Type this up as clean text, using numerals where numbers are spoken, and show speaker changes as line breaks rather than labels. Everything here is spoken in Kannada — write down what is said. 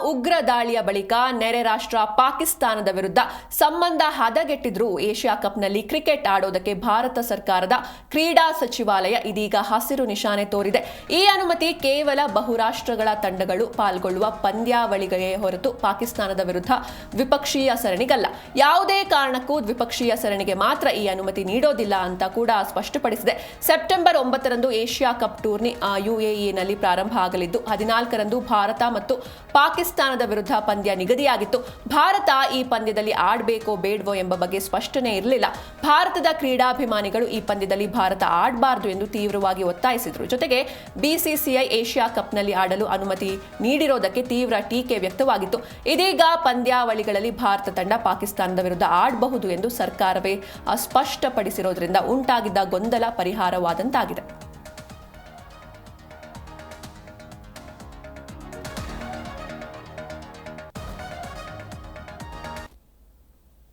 ಉಗ್ರ ದಾಳಿಯ ಬಳಿಕ ನೆರೆ ರಾಷ್ಟ್ರ ಪಾಕಿಸ್ತಾನದ ವಿರುದ್ಧ ಸಂಬಂಧ ಹದಗೆಟ್ಟಿದ್ರೂ ಏಷ್ಯಾ ಕಪ್ನಲ್ಲಿ ಕ್ರಿಕೆಟ್ ಆಡೋದಕ್ಕೆ ಭಾರತ ಸರ್ಕಾರದ ಕ್ರೀಡಾ ಸಚಿವಾಲಯ ಇದೀಗ ಹಸಿರು ನಿಶಾನೆ ತೋರಿದೆ. ಈ ಅನುಮತಿ ಕೇವಲ ಬಹುರಾಷ್ಟ್ರಗಳ ತಂಡಗಳು ಪಾಲ್ಗೊಳ್ಳುವ ಪಂದ್ಯಾವಳಿಗೆ ಹೊರತು ಪಾಕಿಸ್ತಾನದ ವಿರುದ್ಧ ದ್ವಿಪಕ್ಷೀಯ ಸರಣಿಗಲ್ಲ. ಯಾವುದೇ ಕಾರಣಕ್ಕೂ ದ್ವಿಪಕ್ಷೀಯ ಸರಣಿಗೆ ಮಾತ್ರ ಈ ಅನುಮತಿ ನೀಡೋದಿಲ್ಲ ಅಂತ ಕೂಡ ಸ್ಪಷ್ಟಪಡಿಸಿದೆ. ಸೆಪ್ಟೆಂಬರ್ 9ರಂದು ಏಷ್ಯಾ ಕಪ್ ಟೂರ್ನಿ ಯುಎಇನಲ್ಲಿ ಪ್ರಾರಂಭ ಆಗಲಿದ್ದು 14ರಂದು ಭಾರತ ಮತ್ತು ಪಾಕಿಸ್ತಾನದ ವಿರುದ್ಧ ಪಂದ್ಯ ನಿಗದಿಯಾಗಿತ್ತು. ಭಾರತ ಈ ಪಂದ್ಯದಲ್ಲಿ ಆಡಬೇಕೋ ಬೇಡವೋ ಎಂಬ ಬಗ್ಗೆ ಸ್ಪಷ್ಟನೆ ಇರಲಿಲ್ಲ. ಭಾರತದ ಕ್ರೀಡಾಭಿಮಾನಿಗಳು ಈ ಪಂದ್ಯದಲ್ಲಿ ಭಾರತ ಆಡಬಾರದು ಎಂದು ತೀವ್ರವಾಗಿ ಒತ್ತಾಯಿಸಿದರು. ಜೊತೆಗೆ ಬಿಸಿಸಿಐ ಏಷ್ಯಾ ಕಪ್ನಲ್ಲಿ ಆಡಲು ಅನುಮತಿ ನೀಡಿರೋದಕ್ಕೆ ತೀವ್ರ ಟೀಕೆ ವ್ಯಕ್ತವಾಗಿತ್ತು. ಇದೀಗ ಪಂದ್ಯಾವಳಿಗಳಲ್ಲಿ ಭಾರತ ತಂಡ ಪಾಕಿಸ್ತಾನದ ವಿರುದ್ಧ ಆಡಬಹುದು ಎಂದು ಸರ್ಕಾರವೇ ಸ್ಪಷ್ಟಪಡಿಸಿರೋದ್ರಿಂದ ಉಂಟಾಗಿದ್ದ ಗೊಂದಲ ಪರಿಹಾರವಾದಂತಾಗಿದೆ.